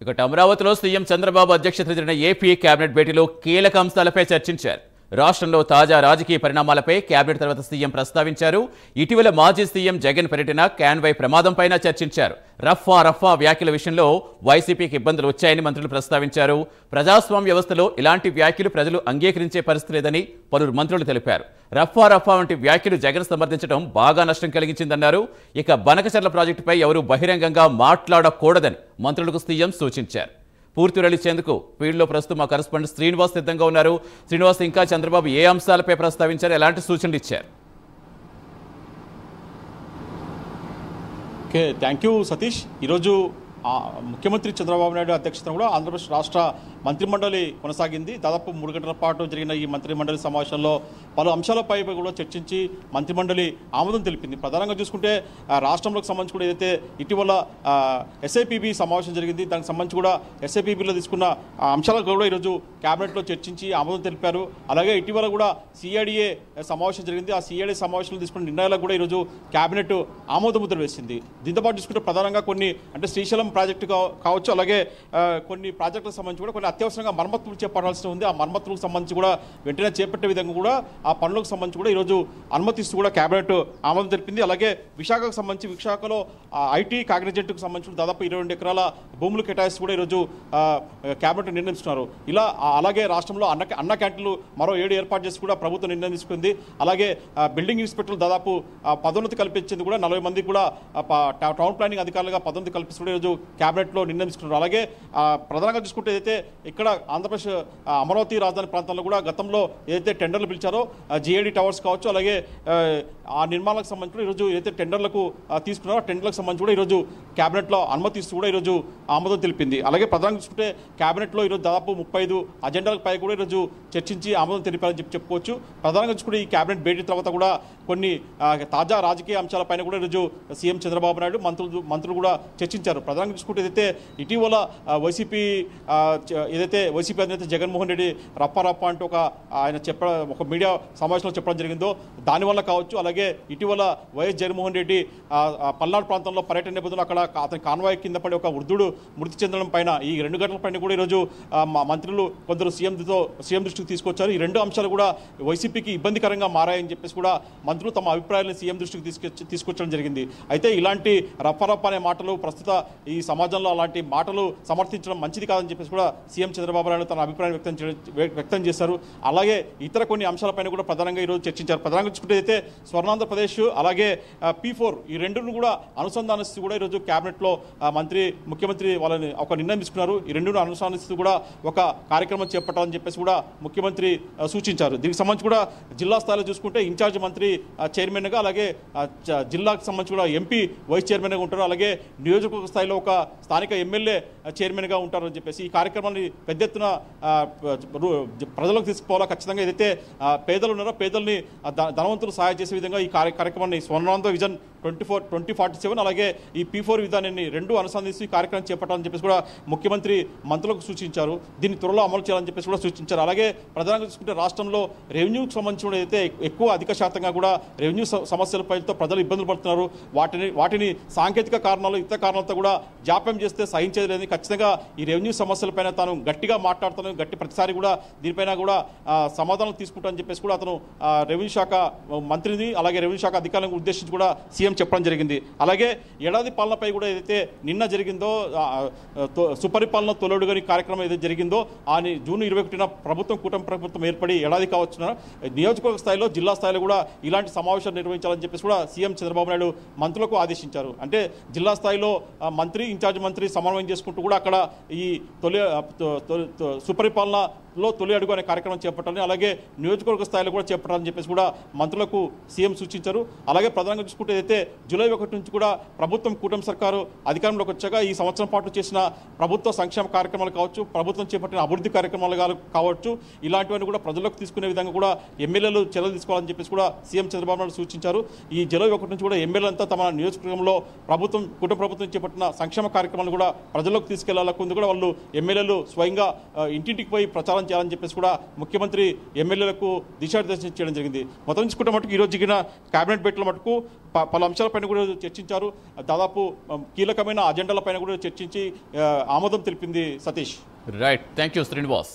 ఇక అమరావతిలో సీఎం చంద్రబాబు అధ్యక్షతన జరిగిన ఏపీ కేబినెట్ భేటీలో కీలక అంశాలపై చర్చించారు. రాష్ట్రంలో తాజా రాజకీయ పరిణామాలపై కేబినెట్ తర్వాత సీఎం ప్రస్తావించారు. ఇటీవల మాజీ సీఎం జగన్ పర్యటన కాన్వాయ్ ప్రమాదంపైన చర్చించారు. రఫా వ్యాఖ్యల విషయంలో వైసీపీకి ఇబ్బందులు వచ్చాయని మంత్రులు ప్రస్తావించారు. ప్రజాస్వామ్య వ్యవస్థలో ఇలాంటి వ్యాఖ్యలు ప్రజలు అంగీకరించే పరిస్థితి లేదని పలువురు మంత్రులు తెలిపారు. రఫా వంటి వ్యాఖ్యలు జగన్ సమర్థించడం బాగా నష్టం కలిగించిందన్నారు. ఇక బనకచర్ల ప్రాజెక్టుపై ఎవరూ బహిరంగంగా మాట్లాడకూడదని మంత్రులకు సీఎం సూచించారు. పూర్తి వివరాలిచ్చేందుకు ఫీల్డ్లో ప్రస్తుతం మా కరెస్పాండెంట్ శ్రీనివాస్ సిద్ధంగా ఉన్నారు. శ్రీనివాస్, ఇంకా చంద్రబాబు ఏ అంశాలపై ప్రస్తావించారు, ఎలాంటి సూచనలు ఇచ్చారు? Okay, thank you Satish. ఈరోజు ముఖ్యమంత్రి చంద్రబాబు నాయుడు అధ్యక్షతన కూడా ఆంధ్రప్రదేశ్ రాష్ట్ర మంత్రిమండలి కొనసాగింది. దాదాపు 3 గంటల పాటు జరిగిన ఈ మంత్రిమండలి సమావేశంలో పలు అంశాలపై కూడా చర్చించి మంత్రిమండలి ఆమోదం తెలిపింది. ప్రధానంగా చూసుకుంటే రాష్ట్రంలోకి సంబంధించి కూడా ఏదైతే ఇటీవల ఎస్ఐపిబి సమావేశం జరిగింది, దానికి సంబంధించి కూడా ఎస్ఐపిబిలో తీసుకున్న అంశాలకు కూడా ఈరోజు క్యాబినెట్లో చర్చించి ఆమోదం తెలిపారు. అలాగే ఇటీవల కూడా సిఐడిఏ సమావేశం జరిగింది. ఆ సిఐడిఏ సమావేశంలో తీసుకున్న నిర్ణయాలకు కూడా ఈరోజు క్యాబినెట్ ఆమోద ముద్ర వేసింది. దీంతోపాటు చూసుకుంటే ప్రధానంగా కొన్ని అంటే శ్రీశైలం ప్రాజెక్టు కావచ్చు, అలాగే కొన్ని ప్రాజెక్టులకు సంబంధించి కూడా కొన్ని అత్యవసరంగా మరమ్మతులు చేపట్టాల్సి ఉంది. ఆ మరమ్మతులకు సంబంధించి కూడా వెంటనే చేపట్టే విధంగా కూడా ఆ పనులకు సంబంధించి కూడా ఈరోజు అనుమతిస్తూ కూడా క్యాబినెట్ ఆమోదం తెలిపింది. అలాగే విశాఖకు సంబంధించి విశాఖలో ఐటీ కాగ్నిజెంట్కు సంబంధించి దాదాపు 22 ఎకరాల భూములు కేటాయిస్తూ కూడా ఈరోజు క్యాబినెట్ నిర్ణయిస్తున్నారు. ఇలా అలాగే రాష్ట్రంలో అన్న క్యాంటీన్లు మరో 7 ఏర్పాటు చేసి కూడా ప్రభుత్వం నిర్ణయం తీసుకుంది. అలాగే బిల్డింగ్ ఇన్స్పెక్టర్లు దాదాపు పదోన్నతి కల్పించేందుకు కూడా 40 మందికి కూడా టౌన్ ప్లానింగ్ అధికారులుగా పదోన్నతి కల్పిస్తూ ఈరోజు క్యాబినెట్లో నిర్ణయం తీసుకున్నారు. అలాగే ప్రధానంగా చూసుకుంటే ఏదైతే ఇక్కడ ఆంధ్రప్రదేశ్ అమరావతి రాజధాని ప్రాంతంలో కూడా గతంలో ఏదైతే టెండర్లు పిలిచారో జిఐడి టవర్స్ కావచ్చు, అలాగే ఆ నిర్మాణాలకు సంబంధించి ఈరోజు ఏదైతే టెండర్లకు తీసుకున్నారో ఆ టెండర్లకు సంబంధించి కూడా ఈరోజు క్యాబినెట్లో అనుమతిస్తూ కూడా ఈరోజు ఆమోదం తెలిపింది. అలాగే ప్రధానంగా చూసుకుంటే క్యాబినెట్లో ఈరోజు దాదాపు 35 అజెండాలపై కూడా ఈరోజు చర్చించి ఆమోదం తెలిపారని చెప్పుకోవచ్చు. ప్రధానంగా చూసుకుంటే ఈ క్యాబినెట్ భేటీ తర్వాత కూడా కొన్ని తాజా రాజకీయ అంశాలపైన కూడా ఈరోజు సీఎం చంద్రబాబు నాయుడు మంత్రులు కూడా చర్చించారు. ప్రధానంగా చూసుకుంటే ఏదైతే ఇటీవల వైసీపీ అధినేత జగన్మోహన్ రెడ్డి రప్ప అంటూ ఆయన ఒక మీడియా సమావేశంలో చెప్పడం జరిగిందో దానివల్ల కావచ్చు, అలాగే ఇటీవల వైఎస్ జగన్మోహన్ రెడ్డి పల్నాడు ప్రాంతంలో పర్యటన నేపథ్యంలో అక్కడ అతని కాన్వాయ్ కింద పడి ఒక వృద్ధుడు మృతి చెందడం పైన ఈ 2 గంటల పైన కూడా ఈరోజు మంత్రులు కొందరు సీఎం దృష్టికి తీసుకొచ్చారు. ఈ 2 అంశాలు కూడా వైసీపీకి ఇబ్బందికరంగా మారాయని చెప్పేసి కూడా మంత్రులు తమ అభిప్రాయాలను సీఎం దృష్టికి తీసుకొచ్చడం జరిగింది. అయితే ఇలాంటి రప్ప అనే మాటలు ప్రస్తుత ఈ సమాజంలో అలాంటి మాటలు సమర్థించడం మంచిది కాదని చెప్పేసి కూడా సీఎం చంద్రబాబు నాయుడు తన అభిప్రాయం వ్యక్తం చేశారు. అలాగే ఇతర కొన్ని అంశాలపైన కూడా ప్రధానంగా ఈరోజు చర్చించారు. ప్రధానంగా చూసుకుంటే అయితే స్వర్ణాంధ్రప్రదేశ్ అలాగే P4 ఈ రెండును కూడా అనుసంధానిస్తూ కూడా ఈరోజు క్యాబినెట్లో ముఖ్యమంత్రి వాళ్ళని ఒక నిర్ణయం తీసుకున్నారు. ఈ రెండును అనుసంధానిస్తూ కూడా ఒక కార్యక్రమం చేపట్టాలని చెప్పేసి కూడా ముఖ్యమంత్రి సూచించారు. దీనికి సంబంధించి కూడా జిల్లా స్థాయిలో చూసుకుంటే ఇన్ఛార్జ్ మంత్రి చైర్మన్గా, అలాగే జిల్లాకు సంబంధించి కూడా ఎంపీ వైస్ చైర్మన్గా ఉంటారు. అలాగే నియోజకవర్గ స్థాయిలో ఒక స్థానిక ఎమ్మెల్యే చైర్మన్గా ఉంటారని చెప్పేసి ఈ కార్యక్రమాన్ని పెద్ద ఎత్తున ప్రజలకు తీసుకుపోవాలా. ఖచ్చితంగా ఏదైతే పేదలు ఉన్నారో పేదల్ని ధనవంతులు సహాయం చేసే విధంగా ఈ కార్యక్రమాన్ని స్వర్ణాంధ్ర విజన్ 2047 అలాగే ఈ P4 విధానాన్ని 2 అనుసంధించి కార్యక్రమం చేపట్టాలని చెప్పేసి కూడా ముఖ్యమంత్రి మంత్రులకు సూచించారు. దీన్ని త్వరలో అమలు చేయాలని చెప్పేసి కూడా సూచించారు. అలాగే ప్రధానంగా చూసుకుంటే రాష్ట్రంలో రెవెన్యూకి సంబంధించిన అయితే ఎక్కువ అధిక శాతంగా కూడా రెవెన్యూ సమస్యలపైతో ప్రజలు ఇబ్బందులు పడుతున్నారు. వాటిని సాంకేతిక కారణాలు ఇతర కారణాలతో కూడా జాప్యం చేస్తే సహించేది లేదని ఖచ్చితంగా ఈ రెవెన్యూ సమస్యలపైన తాను గట్టిగా మాట్లాడుతాను, ప్రతిసారి కూడా దీనిపైన కూడా సమాధానం తీసుకుంటానని చెప్పేసి కూడా అతను రెవెన్యూ శాఖ మంత్రిని అలాగే రెవెన్యూ శాఖ అధికారులను ఉద్దేశించి కూడా సీఎం చెప్పడం జరిగింది. అలాగే ఏడాది పాలనపై కూడా ఏదైతే నిన్న జరిగిందో సుపరిపాలన తొలడుగని కార్యక్రమం ఏదైతే జరిగిందో జూన్ 21న కూటమి ప్రభుత్వం ఏర్పడి ఏడాది కావచ్చున నియోజకవర్గ స్థాయిలో జిల్లా స్థాయిలో కూడా ఇలాంటి సమావేశాలు నిర్వహించాలని చెప్పేసి కూడా సీఎం చంద్రబాబు నాయుడు మంత్రులకు ఆదేశించారు. అంటే జిల్లా స్థాయిలో మంత్రి ఇన్ఛార్జ్ మంత్రి సమన్వయం చేసుకుంటూ కూడా అక్కడ ఈ సుపరిపాలనలో తొలి అడుగు అనే కార్యక్రమం చేపట్టాలని, అలాగే నియోజకవర్గ స్థాయిలో కూడా చేపట్టాలని చెప్పేసి కూడా మంత్రులకు సీఎం సూచించారు. అలాగే ప్రధానంగా చూసుకుంటే అయితే జూలై 1 నుంచి కూడా ప్రభుత్వం కూటమి సర్కారు అధికారంలోకి వచ్చాక ఈ సంవత్సరం పాటు చేసిన ప్రభుత్వ సంక్షేమ కార్యక్రమాలు కావచ్చు, ప్రభుత్వం చేపట్టిన అభివృద్ధి కార్యక్రమాలు కావచ్చు, ఇలాంటివన్నీ కూడా ప్రజలకు తీసుకునే విధంగా కూడా ఎమ్మెల్యేలు చర్యలు తీసుకోవాలని చెప్పేసి కూడా సీఎం చంద్రబాబు నాయుడు సూచించారు. ఈ జూలై 1 నుంచి కూడా ఎమ్మెల్యేలంతా తమ నియోజకవర్గంలో కూటమి ప్రభుత్వం చేపట్టిన సంక్షేమ కార్యక్రమాలు కూడా ప్రజలకు తీసుకెళ్లాలకుంది కూడా వాళ్ళు ఎమ్మెల్యేలు స్వయంగా ఇంటింటికి పోయి ప్రచారం పరిపాలన చేయాలని చెప్పేసి కూడా ముఖ్యమంత్రి ఎమ్మెల్యేలకు దిశానిర్దేశం చేయడం జరిగింది. మొత్తం చూసుకుంటే మటుకు ఈరోజు జరిగిన కేబినెట్ భేటీలో మటుకు పలు అంశాలపైన కూడా చర్చించారు. దాదాపు కీలకమైన అజెండాలపైన కూడా చర్చించి ఆమోదం తెలిపింది. Satish. Right, thank you Srinivas.